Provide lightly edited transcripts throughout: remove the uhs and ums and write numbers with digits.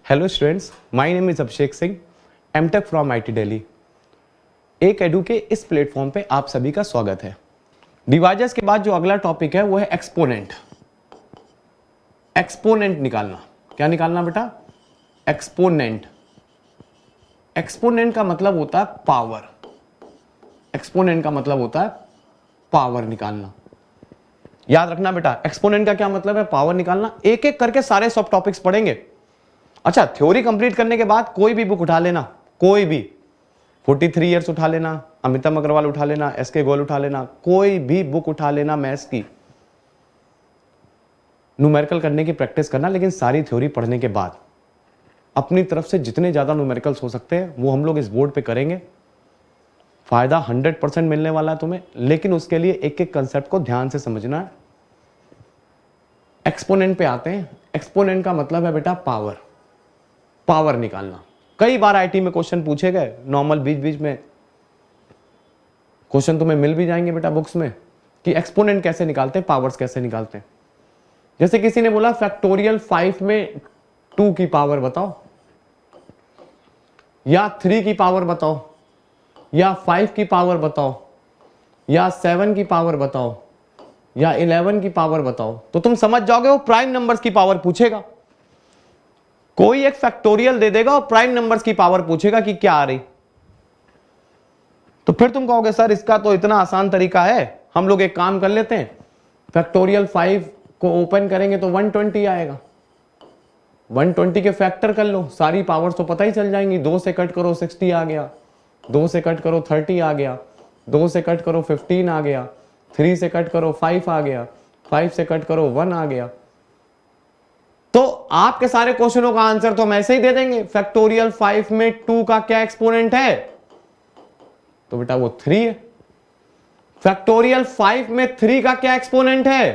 Hello students, my name is Abhishek Singh, MTech from IT Delhi. एक एडू के इस प्लेटफॉर्म पे आप सभी का स्वागत है। डिवाइजर्स के बाद जो अगला टॉपिक है वो है एक्सपोनेंट। एक्सपोनेंट निकालना। क्या निकालना बेटा? एक्सपोनेंट। एक्सपोनेंट का मतलब होता है पावर। एक्सपोनेंट का मतलब होता है पावर निकालना। याद रखना बेटा, एक्सपोनेंट का क्या मतलब है? पावर निकालना। एक एक करके सारे सब टॉपिक्स पढ़ेंगे। अच्छा, थ्योरी कंप्लीट करने के बाद कोई भी बुक उठा लेना, कोई भी 43 इयर्स उठा लेना, अमिताभ अग्रवाल उठा लेना, एसके गोयल उठा लेना, कोई भी बुक उठा लेना मैथ्स की। न्यूमेरिकल करने की प्रैक्टिस करना, लेकिन सारी थ्योरी पढ़ने के बाद अपनी तरफ से जितने ज्यादा न्यूमेरिकल्स हो सकते हैं वो हम लोग इस बोर्ड पे करेंगे। फायदा 100% मिलने वाला है तुम्हें, लेकिन उसके लिए एक एक कंसेप्ट को ध्यान से समझना है। एक्सपोनेंट पे आते हैं। एक्सपोनेंट का मतलब है बेटा पावर। पावर निकालना। कई बार आईटी में क्वेश्चन पूछे गए, नॉर्मल बीच बीच में क्वेश्चन तुम्हें मिल भी जाएंगे बेटा बुक्स में कि एक्सपोनेंट कैसे निकालते हैं, पावर्स कैसे निकालते हैं। जैसे किसी ने बोला फैक्टोरियल 5 में 2 की पावर बताओ, या 3 की पावर बताओ, या 5 की पावर बताओ, या 7 की पावर बताओ, या 11 की पावर बताओ, तो तुम समझ जाओगे वो प्राइम नंबर्स की पावर पूछेगा। कोई एक फैक्टोरियल दे देगा और प्राइम नंबर्स की पावर पूछेगा कि क्या आ रही। तो फिर तुम कहोगे सर इसका तो इतना आसान तरीका है, हम लोग एक काम कर लेते हैं, फैक्टोरियल 5 को ओपन करेंगे तो 120 आएगा। 120 के फैक्टर कर लो, सारी पावर्स तो पता ही चल जाएंगी। 2 से कट करो 60 आ गया, 2 से कट करो 30 आ गया, 2 से कट करो 15 आ गया, 3 से कट करो 5 आ गया, 5 से कट करो 1 आ गया। तो आपके सारे क्वेश्चनों का आंसर तो हम ऐसे ही दे देंगे। फैक्टोरियल 5 में 2 का क्या एक्सपोनेंट है? तो बेटा वो 3 है। फैक्टोरियल 5 में 3 का क्या एक्सपोनेंट है?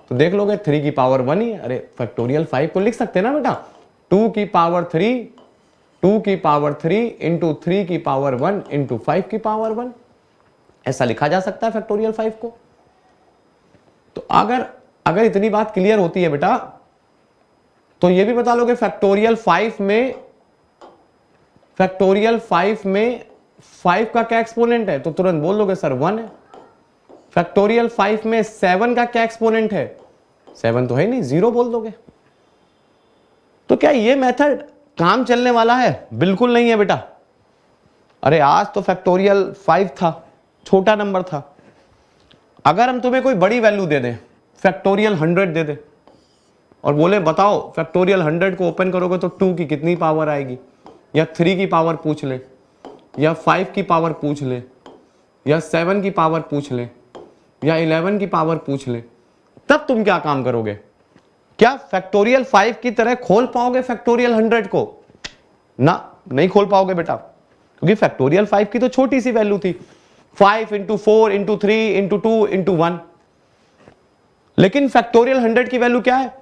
तो देख लोगे 3 की पावर 1 ही है। अरे फैक्टोरियल 5 को लिख सकते हैं ना बेटा, 2 की पावर 3, 2 की पावर 3 इंटू 3 की पावर 1 इंटू 5 की पावर 1, ऐसा लिखा जा सकता है फैक्टोरियल 5 को। तो अगर इतनी बात क्लियर होती है बेटा, तो ये भी बता लोगे फैक्टोरियल 5 में 5 का क्या एक्सपोनेंट है? तो तुरंत बोल लोगे सर 1 है। फैक्टोरियल 5 में 7 का क्या एक्सपोनेंट है? 7 तो है नहीं, 0 बोल दोगे। तो क्या ये मेथड काम चलने वाला है? बिल्कुल नहीं है बेटा। अरे आज तो फैक्टोरियल 5 था, छोटा नंबर था। अगर हम तुम्हें कोई बड़ी वैल्यू दे दें, फैक्टोरियल 100 दे दे और बोले बताओ फैक्टोरियल 100 को ओपन करोगे तो 2 की कितनी पावर आएगी, या 3 की पावर पूछ ले, या 5 की पावर पूछ ले, या 7 की पावर पूछ ले, या 11 की पावर पूछ ले, तब तुम क्या काम करोगे? क्या फैक्टोरियल 5 की तरह खोल पाओगे फैक्टोरियल 100 को? ना, नहीं खोल पाओगे बेटा, क्योंकि फैक्टोरियल 5 की तो छोटी सी वैल्यू थी, 5 इंटू 4 इंटू 3 इंटू 2 इंटू 1। लेकिन फैक्टोरियल 100 की वैल्यू क्या है?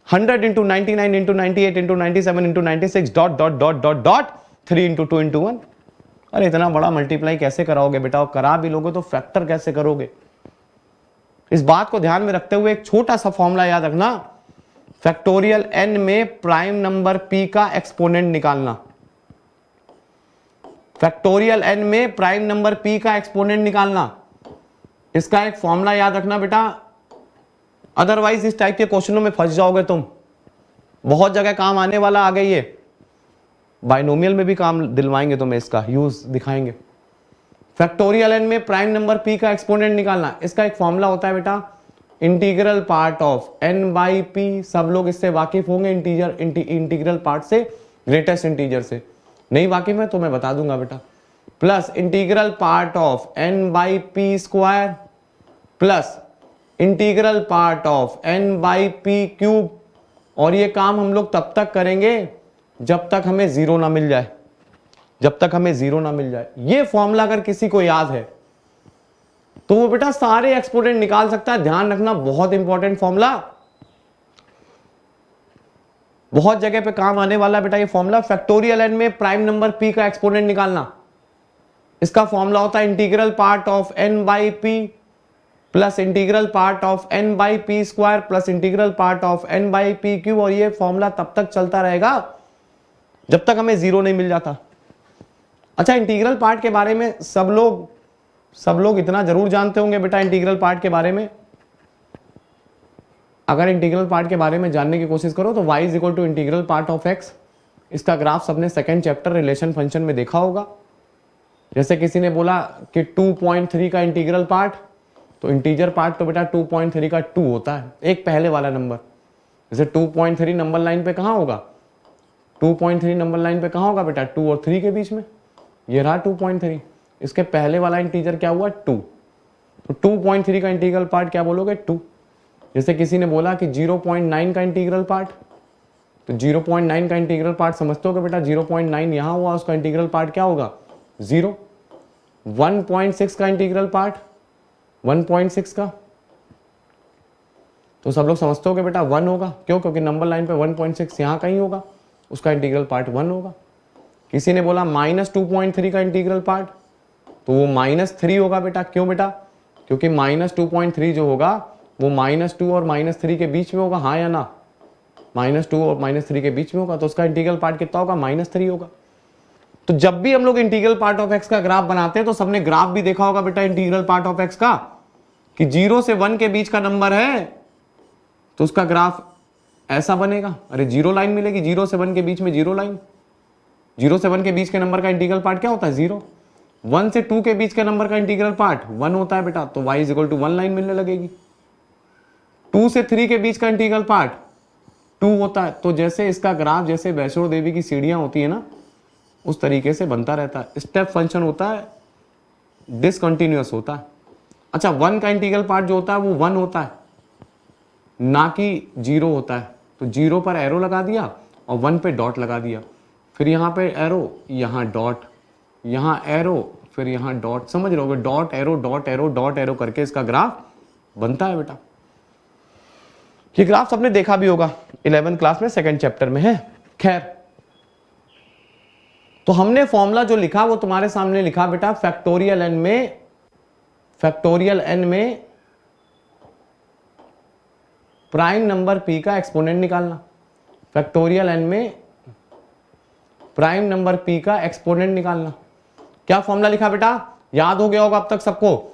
100 into 99 into 98 into 97 into 96 dot dot dot dot dot 3 into 2 into 1। अरे इतना बड़ा मल्टीप्लाई कैसे कराओगे बेटा? और करा भी लोगे तो फैक्टर कैसे करोगे? इस बात को ध्यान में रखते हुए एक छोटा सा फॉर्मूला याद रखना। फैक्टोरियल n में प्राइम नंबर p का एक्सपोनेंट निकालना। फैक्टोरियल n में प्राइम नंबर p का एक्सपोनेंट निकालना, इसका एक फॉर्मूला याद रखना बेटा। अदरवाइज इस टाइप के क्वेश्चनों में फंस जाओगे तुम। बहुत जगह काम आने वाला, आ गई ये बाइनोमियल में भी काम दिलवाएंगे तुम्हें, इसका यूज दिखाएंगे। फैक्टोरियल n में प्राइम नंबर p का एक्सपोनेंट निकालना, इसका एक फॉर्मूला होता है बेटा, integral part of n by p। सब लोग इससे वाकिफ होंगे, इंटीग्रल पार्ट से, ग्रेटेस्ट इंटीजर से। नहीं वाकिफ है तो मैं बता दूंगा बेटा, plus integral part of n by p square plus integral part of n by p cube. और ये काम हम लोग तब तक करेंगे जब तक हमें 0 ना मिल जाए, जब तक हमें 0 ना मिल जाए। ये फॉर्मूला अगर किसी को याद है तो वो बेटा सारे एक्सपोनेंट निकाल सकता है। ध्यान रखना, बहुत इंपॉर्टेंट फॉर्मूला, बहुत जगह पे काम आने वाला बेटा ये फॉर्मूला। फैक्टोरियल n में प्राइम नंबर p का एक्सपोनेंट निकालना, इसका फॉर्मूला होता है integral part of n by p plus integral part of n by p square plus integral part of n by p cube. और ये फॉर्मूला तब तक चलता रहेगा जब तक हमें जीरो नहीं मिल जाता। अच्छा, इंटीग्रल पार्ट के बारे में सब लोग इतना जरूर जानते होंगे बेटा इंटीग्रल पार्ट के बारे में। अगर इंटीग्रल पार्ट के बारे में जानने की कोशिश करो तो y is equal to integral part of x, इसका ग्राफ सबने सेकंड चैप्टर रिलेशन फंक्शन में देखा होगा। जैसे किसी ने बोला कि 2.3 का इंटीग्रल पार्ट, तो इंटीजर पार्ट तो बेटा 2.3 का 2 होता है, एक पहले वाला नंबर। जैसे 2.3 नंबर लाइन पे कहाँ होगा, 2.3 नंबर लाइन पे कहाँ होगा बेटा, 2 और 3 के बीच में, ये रहा 2.3। इसके पहले वाला इंटीजर क्या हुआ, 2, तो 2.3 का इंटीग्रल पार्ट क्या बोलोगे, 2। जैसे किसी ने बोला कि 0.9 का इंटीग्रल पार्ट, तो 0.9 का इंटीग्रल पार्ट समझते हो कि बेटा 0.9 यहाँ हुआ, उसका इंटीग्रल पार्ट क्या होगा, 0। 1.6 का इंटीग्रल पार्ट, 1.6 का, तो सब लोग समझते हो कि बेटा 1 होगा, क्यों, क्योंकि नंबर लाइन पे 1.6 यहाँ कहीं होगा, उसका इंटीग्रल पार्ट 1 होगा। किसी ने बोला -2.3 का इंटीग्रल पार्ट, तो वो -3 होगा बेटा, क्यों बेटा, क्योंकि -2.3 जो होगा वो -2 और -3 के बीच में होगा, हाँ या ना, -2 और -3 के बीच में होगा, तो उसका इंटीग्रल पार्ट कितना होगा, -3 होगा। तो जब भी हम लोग इंटीग्रल पार्ट ऑफ एक्स का ग्राफ बनाते हैं तो सबने ग्राफ भी देखा होगा बेटा इंटीग्रल पार्ट ऑफ एक्स का, कि 0 से 1 के बीच का नंबर है तो उसका ग्राफ ऐसा बनेगा। अरे जीरो लाइन मिलेगी, 0 से 1 के बीच में जीरो लाइन। 0 से 1 के बीच के नंबर का इंटीग्रल पार्ट क्या होता है, 0। 1 से 2 के बीच के नंबर का इंटीग्रल पार्ट 1 होता है बेटा, तो y is equal to 1 line मिलने लगेगी। 2 से 3 के बीच का इंटीग्रल पार्ट 2 होता है। तो जैसे इसका ग्राफ जैसे वैष्णो देवी की सीढ़ियां होती है ना, उस तरीके से बनता रहता है, स्टेप फंक्शन होता है, डिसकंटिन्यूअस होता है। अच्छा, 1 का इंटीग्रल पार्ट जो होता है वो 1 होता है, ना कि 0 होता है। तो 0 पर एरो लगा दिया और 1 पे डॉट लगा दिया, फिर यहाँ पे एरो, यहाँ डॉट, यहाँ एरो, फिर यहाँ डॉट, समझ रहे होगे, dot arrow dot arrow dot arrow करके इसका ग्राफ बनता है बेटा। ये ग्राफ सबने देखा भी होगा, 11th क्लास में सेकंड चैप्टर में है। खैर, तो हमने फॉर्मूला जो लिखा वो तुम्हारे सामने लिखा बेटा, फैक्टोरियल एन में प्राइम नंबर p का एक्सपोनेंट निकालना। फैक्टोरियल n में प्राइम नंबर p का एक्सपोनेंट निकालना। क्या फॉर्मूला लिखा बेटा, याद हो गया होगा अब तक सबको,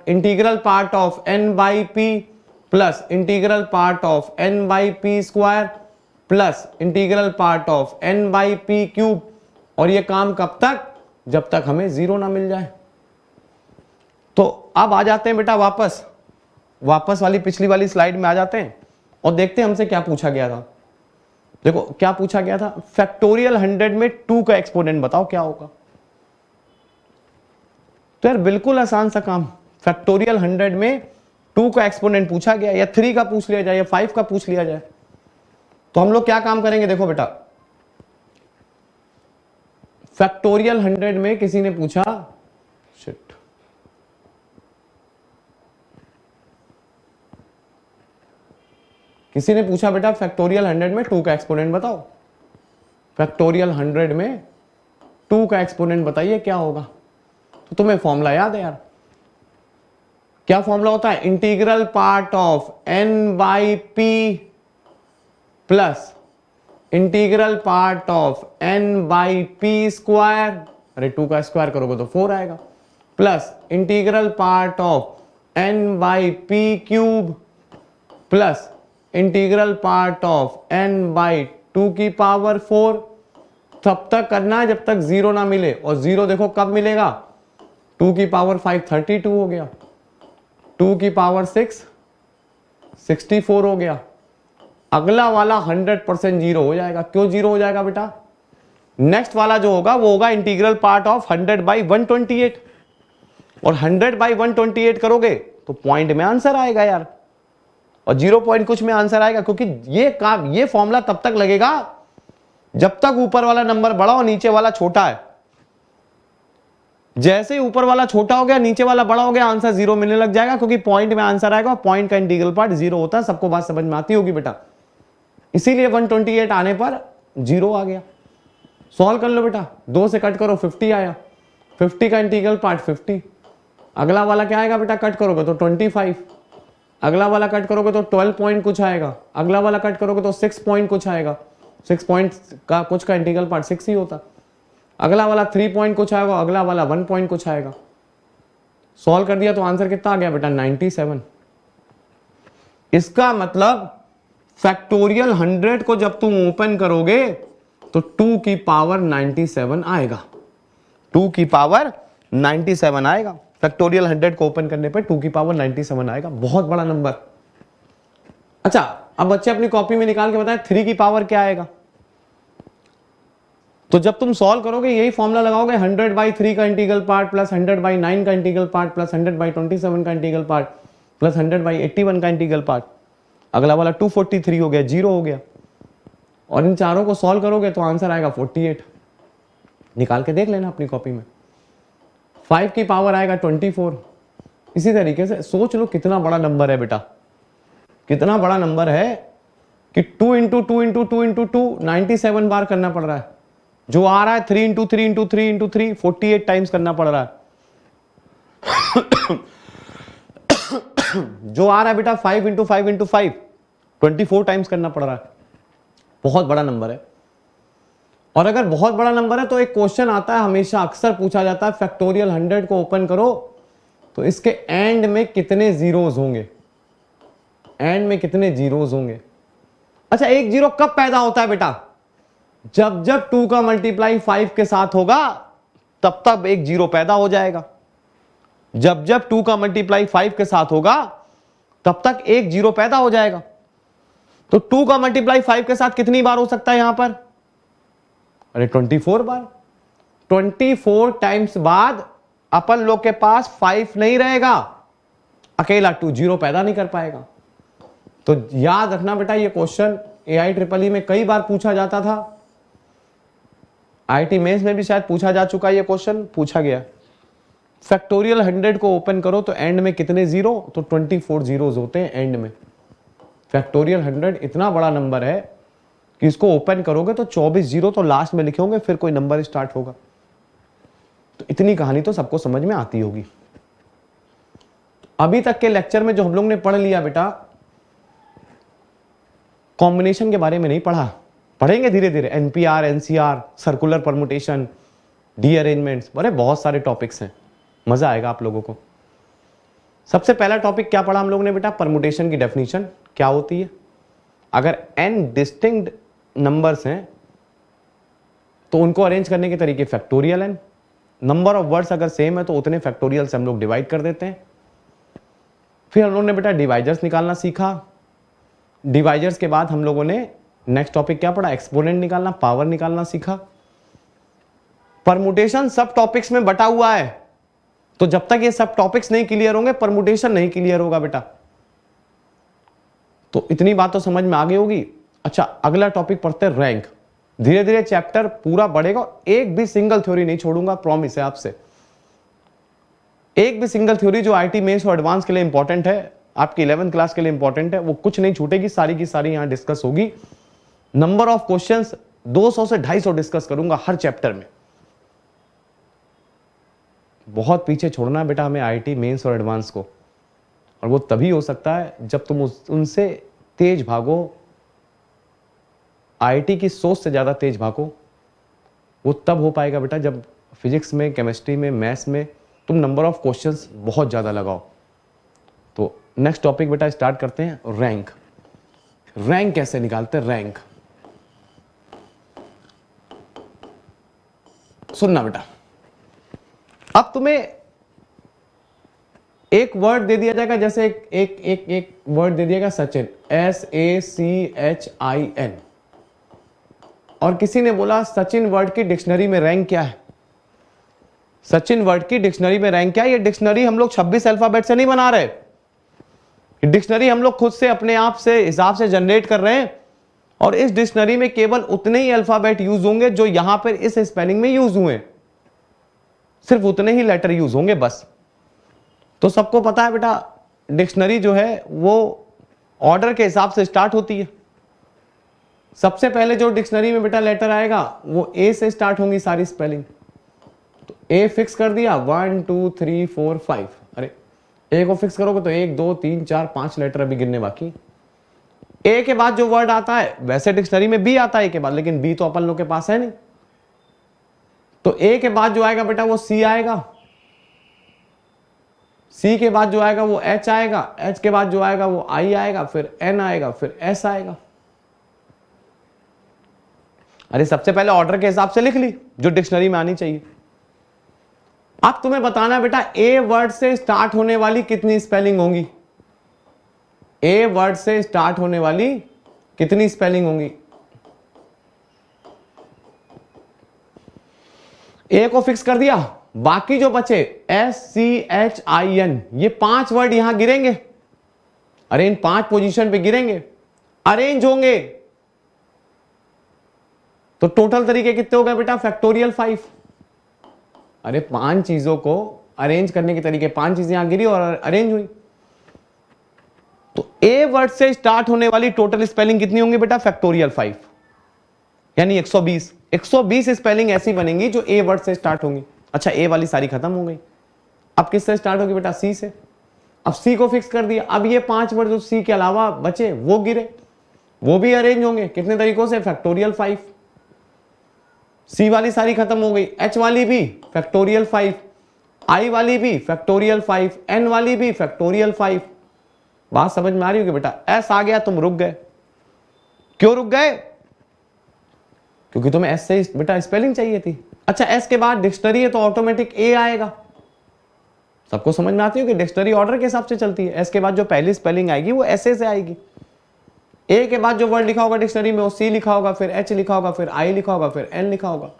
integral part of n by p plus integral part of n by p square plus integral part of n by p cube. और ये काम कब तक, जब तक हमें 0 ना मिल जाए। तो अब आ जाते हैं बेटा वापस वाली पिछली वाली स्लाइड में आ जाते हैं और देखते हैं हमसे क्या पूछा गया था। देखो क्या पूछा गया था, फैक्टोरियल 100 में 2 का एक्सपोनेंट बताओ क्या होगा। तो यार बिल्कुल आसान सा काम, फैक्टोरियल 100 में 2 का एक्सपोनेंट पूछा गया, या 3 का पूछ लिया जाए या 5 का पूछ लिया जाए, तो हम लोग क्या काम करेंगे। देखो बेटा, फैक्टोरियल 100 में किसी ने पूछा, शिट, किसी ने पूछा बेटा फैक्टोरियल 100 में 2 का एक्सपोनेंट बताओ। फैक्टोरियल 100 में 2 का एक्सपोनेंट बताइए क्या होगा। तो तुम्हें फॉर्मूला याद है यार, क्या फॉर्मूला होता है, integral part of n by p plus integral part of n by p square, अरे 2 का स्क्वायर करोगे तो 4 आएगा, plus integral part of n by p cube plus integral part of n by 2 की पावर 4। तब तक करना है जब तक 0 ना मिले, और 0 देखो कब मिलेगा, 2 की पावर 5 32 हो गया, 2 की पावर 6 64 हो गया। अगला वाला 100% 0 हो जाएगा। क्यों 0 हो जाएगा बेटा, नेक्स्ट वाला जो होगा वो होगा इंटीग्रल पार्ट ऑफ 100 बाई 128, और 100 बाई 128 करोगे तो पॉइंट में आंसर आएगा यार, और 0 पॉइंट कुछ में आंसर आएगा, क्योंकि ये फॉर्मूला तब तक लगेगा जब तक ऊपर वाला नंबर बड़ा और नीचे वाला छोटा है। जैसे ही ऊपर वाला छोटा हो गया नीचे वाला बड़ा हो गया, आंसर 0 मिलने लग जाएगा, क्योंकि पॉइंट में आंसर आएगा, और पॉइंट का इंटीग्रल पार्ट 0 होता है। सबको बात समझ में आती होगी बेटा, इसीलिए 128 आने पर 0 आ गया। सॉल्व कर लो बेटा, 2 से कट करो 50 आया, 50 का इंटीग्रल पार्ट 50, अगला वाला क्या आएगा बेटा, कट करोगे तो 25, अगला वाला कट करोगे तो 12 पॉइंट कुछ आएगा, अगला वाला कट करोगे तो 6 पॉइंट कुछ आएगा, 6 पॉइंट का कुछ का इंटीग्रल पार्ट 6 ही होता। अगला वाला 3 पॉइंट कुछ आएगा, अगला वाला 1 पॉइंट कुछ आएगा। सॉल्व कर दिया तो आंसर कितना आ गया बेटा 97। इसका मतलब फैक्टोरियल 100 को जब तुम ओपन करोगे तो 2 की पावर 97 आएगा। 2 की पावर 97 आएगा। फैक्टोरियल 100 को ओपन करने पर 2 की पावर 97 आएगा। बहुत बड़ा नंबर। अच्छा, अब बच्चे अपनी कॉपी में निकाल के बताएं 3 की पावर क्या आएगा। तो जब तुम सॉल्व करोगे यही फॉर्मूला लगाओगे, 100/3 का इंटीग्रल पार्ट प्लस 100/9 का इंटीग्रल पार्ट प्लस 100/27 का इंटीग्रल पार्ट प्लस 100/81 का इंटीग्रल पार्ट। अगला वाला 243 हो गया, 0 हो गया। और इन चारों को सॉल्व करोगे तो आंसर आएगा 48। निकाल के देख लेना अपनी कॉपी में। 5 की पावर आएगा 24। इसी तरीके से सोच लो कितना बड़ा नंबर है बेटा, कितना बड़ा नंबर है कि 2 इंटू 2 इंटू 2 इंटू 2 97 बार करना पड़ रहा है। जो आ रहा है 3 इंटू 3 इंटू 3 इंटू 3 48 टाइम्स करना पड़ रहा है। जो आ रहा है बेटा 5 इंटू 5 इंटू 5 24 टाइम्स करना पड़ रहा है। बहुत बड़ा नंबर है। और अगर बहुत बड़ा नंबर है तो एक क्वेश्चन आता है, हमेशा अक्सर पूछा जाता है, फैक्टोरियल 100 को ओपन करो तो इसके एंड में कितने जीरोस होंगे, एंड में कितने जीरोस होंगे। अच्छा, एक जीरो कब पैदा होता है बेटा? जब जब 2 का मल्टीप्लाई 5 के साथ होगा तब तब एक जीरो पैदा हो जाएगा। जब जब 2 का मल्टीप्लाई 5 के साथ होगा तब तक एक जीरो पैदा हो जाएगा। तो 2 का मल्टीप्लाई 5 के साथ कितनी बार हो सकता है यहां पर? अरे 24 बार। 24 टाइम्स बाद अपन लोग के पास 5 नहीं रहेगा, अकेला 2 जीरो पैदा नहीं कर पाएगा। तो याद रखना बेटा, ये क्वेश्चन AIEEE में कई बार पूछा जाता था। IIT मेंस में भी शायद पूछा जा चुका है, ये क्वेश्चन पूछा गया। फैक्टोरियल 100 को ओपन करो तो एंड में कितने जीरो? तो 24 जीरोस होते हैं एंड में। फैक्टोरियल 100 इतना बड़ा नंबर है कि इसको ओपन करोगे तो 24 जीरो तो लास्ट में लिखे होंगे, फिर कोई नंबर स्टार्ट होगा। तो इतनी कहानी तो सबको समझ में आती होगी। अभी तक के लेक्चर में जो हम लोग ने पढ़ लिया बेटा, कॉम्बिनेशन के बारे में नहीं पढ़ा, पढ़ेंगे धीरे धीरे। NPR, NCR, circular permutation, D arrangements, बड़े बहुत सारे टॉपिक्स हैं, मजा आएगा आप लोगों को। सबसे पहला टॉपिक क्या पढ़ा हम लोगों ने बेटा? परमुटेशन की डेफिनेशन क्या होती है। अगर n डिस्टिंक्ट नंबर्स हैं तो उनको अरेंज करने के तरीके factorial n। Number of words अगर सेम है तो उतने फैक्टोरियल से हम लोग डिवाइड कर देते हैं। फिर हम लोगों ने बेटा डिवाइजर्स निकालना सीखा। डिवाइजर्स के बाद हम लोगों ने नेक्स्ट टॉपिक क्या पढ़ा? एक्सपोनेंट निकालना, पावर निकालना सीखा। परमुटेशन सब टॉपिक्स में बटा हुआ है, तो जब तक ये सब टॉपिक्स नहीं क्लियर होंगे परमुटेशन नहीं क्लियर होगा बेटा। तो इतनी बात तो समझ में आ गई होगी। अच्छा, अगला टॉपिक पढ़ते हैं रैंक। धीरे धीरे चैप्टर पूरा बढ़ेगा, एक भी सिंगल थ्योरी नहीं छोड़ूंगा, प्रॉमिस है आपसे। एक भी सिंगल थ्योरी जो IIT मेंस और एडवांस के लिए इंपॉर्टेंट है, आपकी 11th क्लास के लिए इंपॉर्टेंट है, वो कुछ नहीं छूटेगी, सारी की सारी यहां डिस्कस होगी। नंबर ऑफ क्वेश्चंस 200 से 250 डिस्कस करूंगा हर चैप्टर में। बहुत पीछे छोड़ना है बेटा हमें IIT मेंस और एडवांस को, और वो तभी हो सकता है जब तुम उनसे तेज भागो, IIT की सोच से ज्यादा तेज भागो। वो तब हो पाएगा बेटा जब फिजिक्स में, केमिस्ट्री में, मैथ्स में तुम नंबर ऑफ क्वेश्चंस बहुत ज्यादा लगाओ। तो नेक्स्ट टॉपिक बेटा स्टार्ट करते हैं, रैंक। रैंक कैसे निकालते हैं? रैंक सुनना बेटा, अब तुम्हें एक वर्ड दे दिया जाएगा, जैसे एक वर्ड दे दिएगा सचिन, SACHIN, और किसी ने बोला सचिन वर्ड की डिक्शनरी में रैंक क्या है? सचिन वर्ड की डिक्शनरी में रैंक क्या है? ये डिक्शनरी हम लोग 26 अल्फाबेट से नहीं बना रहे, डिक्शनरी हम लोग खुद से अपने आप से हिसाब से जनरेट कर रहे हैं, और इस डिक्शनरी में केवल उतने ही अल्फाबेट यूज होंगे जो यहां पर इस स्पेलिंग में यूज हुए, सिर्फ उतने ही लेटर यूज होंगे बस। तो सबको पता है बेटा डिक्शनरी जो है वो ऑर्डर के हिसाब से स्टार्ट होती है। सबसे पहले जो डिक्शनरी में बेटा लेटर आएगा वो A से स्टार्ट होंगी सारी स्पेलिंग। तो A फिक्स कर दिया, 1 2 3 4 5। अरे A को फिक्स करोगे तो 1 2 3 4 5 लेटर अभी गिनने बाकी। ए के बाद जो वर्ड आता है वैसे डिक्शनरी में बी आता है ए के बाद, लेकिन बी तो अपन लोग के पास है नहीं, तो ए के बाद जो आएगा बेटा वो सी आएगा, सी के बाद जो आएगा वो एच आएगा, एच के बाद जो आएगा वो आई आएगा, फिर एन आएगा, फिर एस आएगा। अरे सबसे पहले ऑर्डर के हिसाब से लिख ली जो डिक्शनरी में आनी चाहिए। अब तुम्हें बताना बेटा ए वर्ड से स्टार्ट होने वाली कितनी स्पेलिंग होंगी, ए वर्ड से स्टार्ट होने वाली कितनी स्पेलिंग होंगी। ए को फिक्स कर दिया, बाकी जो बचे SCHIN, ये 5 वर्ड यहां गिरेंगे, अरे इन 5 पोजीशन पे गिरेंगे, अरेंज होंगे, तो टोटल तरीके कितने हो गए बेटा फैक्टोरियल 5। अरे 5 चीजों को अरेंज करने के तरीके, 5 चीजें यहां गिरी और अरेंज हुई, तो ए वर्ड से स्टार्ट होने वाली टोटल स्पेलिंग कितनी होंगी बेटा फैक्टोरियल 5, यानी 120। 120 स्पेलिंग ऐसी बनेंगी जो ए वर्ड से स्टार्ट होंगी। अच्छा ए वाली सारी खत्म हो गई, अब किससे स्टार्ट होगी बेटा सी से। अब सी को फिक्स कर दिया, अब ये 5 वर्ड जो सी के अलावा बचे वो गिरे, वो भी अरेंज होंगे कितने तरीकों से फैक्टोरियल 5। सी वाली सारी खत्म हो गई, एच वाली भी फैक्टोरियल 5, आई वाली भी फैक्टोरियल 5, एन वाली भी फैक्टोरियल 5। बात समझ में आ रही होगी बेटा। एस आ गया तुम रुक गए, क्यों रुक गए, क्योंकि तुम्हें एस से बेटा स्पेलिंग चाहिए थी। अच्छा एस के बाद डिक्शनरी है तो ऑटोमेटिक ए आएगा, सबको समझ में आती हो कि डिक्शनरी ऑर्डर के हिसाब से चलती है। एस के बाद जो पहली स्पेलिंग आएगी वो एस से आएगी। ए के बाद जो वर्ड लिखा होगा डिक्शनरी में वो सी लिखा होगा, फिर एच लिखा होगा, फिर आई लिखा होगा, फिर एन लिखा होगा।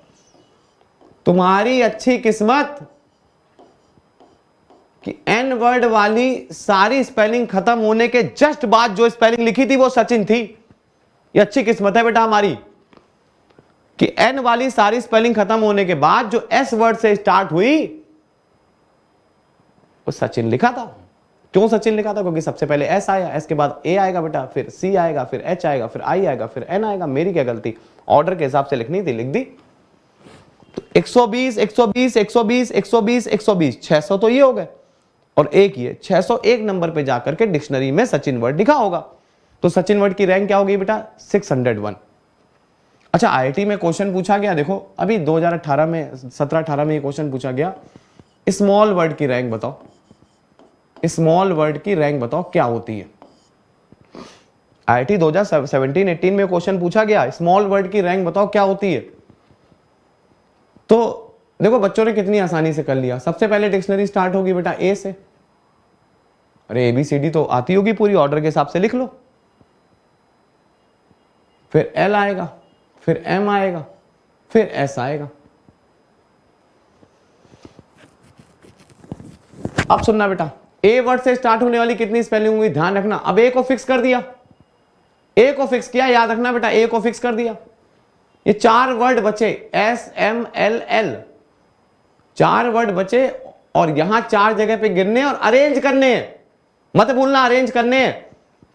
तुम्हारी अच्छी किस्मत कि एन वर्ड वाली सारी स्पेलिंग खत्म होने के जस्ट बाद जो स्पेलिंग लिखी थी वो सचिन थी। ये अच्छी किस्मत है बेटा हमारी कि एन वाली सारी स्पेलिंग खत्म होने के बाद जो एस वर्ड से स्टार्ट हुई वो सचिन लिखा था। क्यों सचिन लिखा था, क्योंकि सबसे पहले एस आया, एस के बाद ए आएगा बेटा, फिर सी आएगा, फिर एच आएगा, फिर आई आएगा, फिर एन आएगा। मेरी क्या गलती, ऑर्डर के हिसाब से लिखनी थी, लिख दी। तो 120 120 120 120 120 600 तो ये हो गए, और एक ये 601 नंबर पे जाकर के डिक्शनरी में सचिन वर्ड लिखा होगा। तो सचिन वर्ड की रैंक क्या होगी बेटा 601। अच्छा आईआईटी में क्वेश्चन पूछा गया, देखो अभी 2018 में 17-18 में ये क्वेश्चन पूछा गया, स्मॉल वर्ड की रैंक बताओ, स्मॉल वर्ड की रैंक बताओ क्या होती है। आईआईटी 2017-18 में क्वेश्चन पूछा गया, स्मॉल वर्ड की रैंक बताओ क्या होती है। तो देखो बच्चों ने कितनी आसानी से कर लिया। सबसे पहले डिक्शनरी स्टार्ट होगी बेटा ए से, अरे ABCD तो आती होगी पूरी, ऑर्डर के हिसाब से लिख लो। फिर एल आएगा, फिर एम आएगा, फिर एस आएगा। अब सुनना बेटा, ए वर्ड से स्टार्ट होने वाली कितनी स्पेलिंग होंगी, ध्यान रखना। अब ए को फिक्स कर दिया, ए को फिक्स किया, याद रखना बेटा ए को फिक्स कर दिया। ये 4 वर्ड बचे SMLL, 4 वर्ड बचे और यहां 4 जगह पे गिरने और अरेंज करने हैं, मत भूलना अरेंज करने हैं।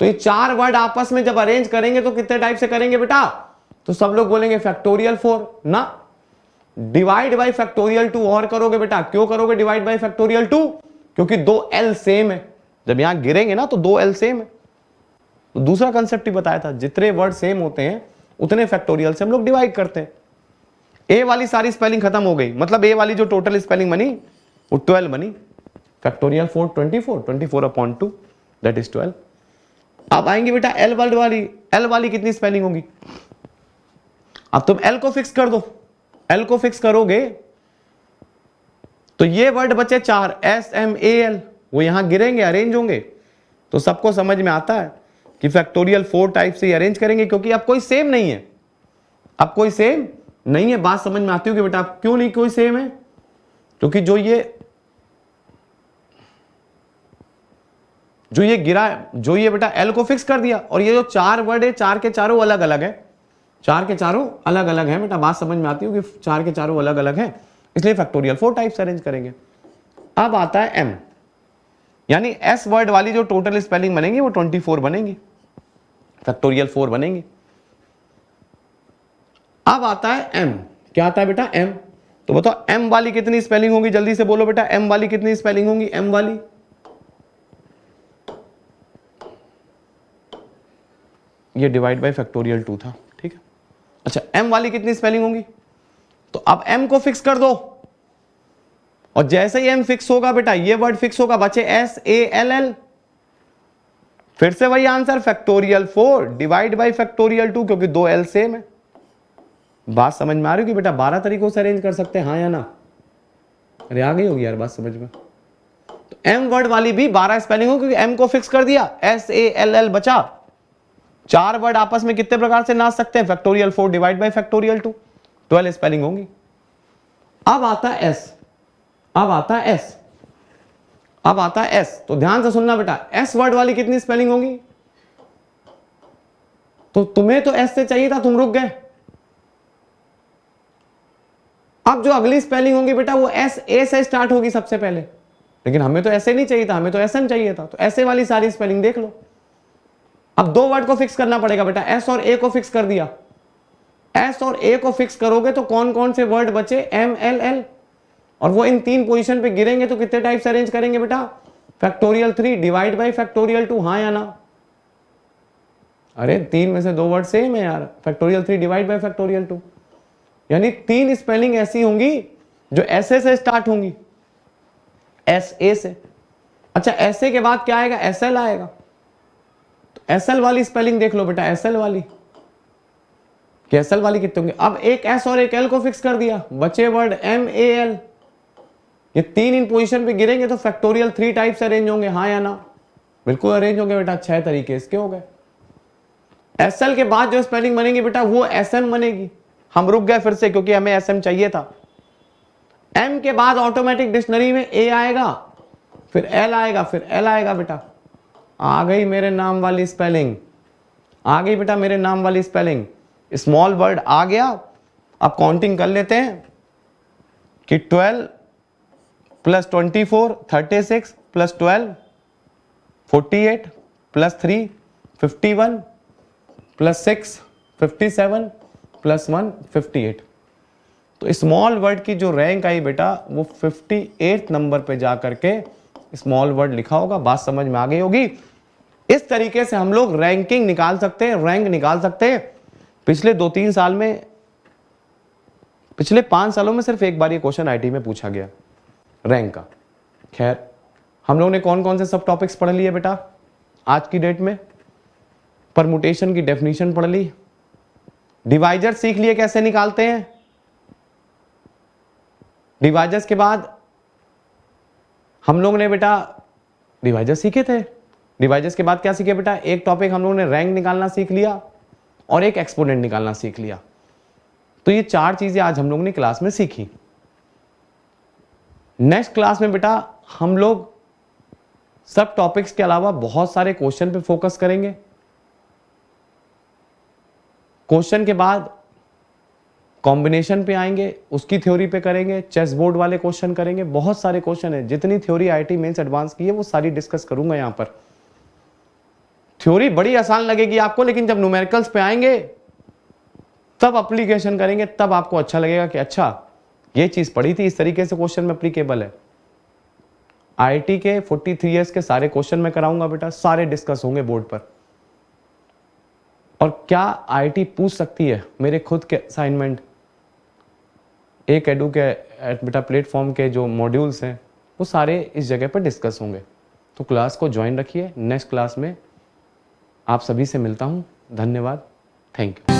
तो ये 4 वर्ड आपस में जब अरेंज करेंगे तो कितने टाइप से करेंगे बेटा, तो सब लोग बोलेंगे फैक्टोरियल 4 ना, डिवाइड बाय फैक्टोरियल 2 और करोगे बेटा। क्यों करोगे डिवाइड बाय फैक्टोरियल 2, क्योंकि 2 L सेम है, जब यहां गिरेंगे ना तो 2 L सेम है। तो दूसरा कंसेप्ट ही बताया था, जितने वर्ड सेम होते हैं उतने फैक्टोरियल से हम लोग डिवाइड करते हैं। ए वाली सारी स्पेलिंग खत्म हो गई, मतलब ए वाली जो टोटल स्पेलिंग बनी वो 12 बनी, फैक्टोरियल 4 24 अपॉन 2 दैट इज 12। अब आएंगे बेटा एल वर्ड वाली, एल वाली कितनी स्पेलिंग होगी। अब तुम एल को फिक्स कर दो, एल को फिक्स करोगे तो ये वर्ड बचे 4 SMAL, वो यहां गिरेंगे अरेंज होंगे। तो सबको समझ में आता है कि फैक्टोरियल 4 टाइप से अरेंज करेंगे, क्योंकि अब कोई सेम नहीं है, अब कोई सेम नहीं है। बात समझ में आती होगी बेटा, अब क्यों नहीं कोई सेम है, क्योंकि जो ये गिरा है, जो ये बेटा एल को फिक्स कर दिया, और ये जो 4 वर्ड है 4 के चारों अलग अलग है, 4 के चारों अलग अलग है बेटा। बात समझ में आती होगी, 4 के चारों अलग अलग है, इसलिए फैक्टोरियल 4 टाइप से अरेंज करेंगे। अब आता है एम, यानी एस वर्ड वाली जो टोटल स्पेलिंग बनेगी वो 24 बनेगी, फैक्टोरियल 4 बनेंगी। अब आता है एम, क्या आता है बेटा एम, तो बताओ एम वाली कितनी स्पेलिंग होगी, जल्दी से बोलो बेटा एम वाली कितनी स्पेलिंग होगी। एम वाली ये डिवाइड बाय फैक्टोरियल 2 था, ठीक है। अच्छा m वाली कितनी स्पेलिंग होंगी, तो अब m को फिक्स कर दो, और जैसे ही m फिक्स होगा बेटा ये वर्ड फिक्स होगा, बचे SALL, फिर से वही answer factorial 4 divide by factorial 2, क्योंकि दो l सेम है। बात समझ में आ रही होगी बेटा, 12 तरीकों से अरेंज कर सकते हैं, हाँ या ना? अरे आ गई होगी यार बात समझ में। तो m वर्ड वाली भी 12 स्पेलिंग हो, क्योंकि m को फिक्स कर दिया, SALL बचा। 4 वर्ड आपस में कितने प्रकार से नाच सकते हैं, factorial 4 divide by factorial 2, 12 spelling होंगी। अब आता है s, अब आता है s, अब आता है s, तो ध्यान से सुनना बेटा, s वर्ड वाली कितनी स्पेलिंग होगी, तो तुम्हें तो s से चाहिए था, तुम रुक गए। अब जो अगली स्पेलिंग होगी बेटा वो SA से स्टार्ट होगी सबसे पहले, लेकिन हमें तो ऐसे नहीं चाहिए था, हमें तो SM चाहिए था, तो ऐसे वाली सारी स्पेलिंग देख लो। अब दो वर्ड को फिक्स करना पड़ेगा बेटा, S और A को फिक्स कर दिया, S और A को फिक्स करोगे तो कौन कौन से वर्ड बचे, MLL, और वो इन 3 पोजीशन पे गिरेंगे तो कितने टाइप से अरेंज करेंगे बेटा, फैक्टोरियल 3 डिवाइड बाय फैक्टोरियल 2, हाँ या ना? अरे 3 में से 2 वर्ड सेम है यार, फैक्टोरियल 3 डिवाइड बाय फैक्टोरियल 2, यानी 3 स्पेलिंग ऐसी होंगी जो SA से स्टार्ट होंगी, SA से। अच्छा SA के बाद क्या आएगा, SL आएगा, तो SL वाली स्पेलिंग देख लो बेटा, SL वाली, कि SL वाली कितने होंगे। अब एक S और एक L को फिक्स कर दिया, बचे वर्ड MAL, ये 3 इन पोजीशन पे गिरेंगे तो फैक्टोरियल 3 टाइप से अरेंज होंगे, हाँ या ना? बिल्कुल अरेंज होंगे बेटा, 6 तरीके इसके हो गए। SL के बाद जो स्पेलिंग बनेगी बेटा वो SM बनेगी, हम रुक गए फिर से क्योंकि हमें SM चाहिए था। M के बाद ऑटोमेटिक डिक्शनरी में A आएगा, फिर L आएगा, फिर L आएगा बेटा। आ गई मेरे नाम वाली स्पेलिंग, आ गई बेटा मेरे नाम वाली स्पेलिंग, स्मॉल वर्ड आ गया। अब काउंटिंग कर लेते हैं कि 12 plus 24 36 plus 12 48 plus 3 51 plus 6 57 plus 1 58। तो स्मॉल वर्ड की जो रैंक आई बेटा वो 58 नंबर पे जा करके स्मॉल वर्ड लिखा होगा। बात समझ में आ गई होगी। इस तरीके से हम लोग रैंकिंग निकाल सकते हैं, रैंक निकाल सकते हैं। पिछले 2-3 साल में, पिछले 5 सालों में सिर्फ एक बार ये क्वेश्चन आईटी में पूछा गया रैंक का। खैर हम लोगों ने कौन कौन से सब टॉपिक्स पढ़ लिए बेटा आज की डेट में? परमुटेशन की डेफिनेशन पढ़ ली, डिवाइजर सीख लिए कैसे निकालते हैं, डिवाइजर्स के बाद हम लोग ने बेटा डिवाइजर सीखे थे। डिवाइजर्स के बाद क्या सीखे बेटा? एक टॉपिक हम लोगों ने रैंक निकालना सीख लिया और एक एक्सपोनेंट निकालना सीख लिया। तो ये 4 चीजें आज हम लोगों ने क्लास में सीखी। नेक्स्ट क्लास में बेटा हम लोग सब टॉपिक्स के अलावा बहुत सारे क्वेश्चन पे फोकस करेंगे। क्वेश्चन के बाद कॉम्बिनेशन पे आएंगे, उसकी थ्योरी पे करेंगे, चेस बोर्ड वाले क्वेश्चन करेंगे। बहुत सारे क्वेश्चन है, जितनी थ्योरी आईआईटी मेंस एडवांस की है वो सारी डिस्कस करूंगा यहां पर। थ्योरी बड़ी आसान लगेगी आपको, लेकिन जब न्यूमेरिकल्स पे आएंगे तब एप्लीकेशन करेंगे, तब आपको अच्छा लगेगा कि अच्छा ये चीज पढ़ी थी, इस तरीके से क्वेश्चन में एप्लीकेबल है। आईआईटी के 43 इयर्स के सारे क्वेश्चन मैं कराऊंगा बेटा, सारे डिस्कस होंगे बोर्ड पर। और क्या आईआईटी पूछ सकती है, मेरे खुद के असाइनमेंट, एक एडू के बेटा प्लेटफॉर्म के जो मॉड्यूल्स हैं वो सारे इस जगह पर डिस्कस होंगे। तो क्लास को ज्वाइन रखिए। नेक्स्ट क्लास में आप सभी से मिलता हूं। धन्यवाद, थैंक यू।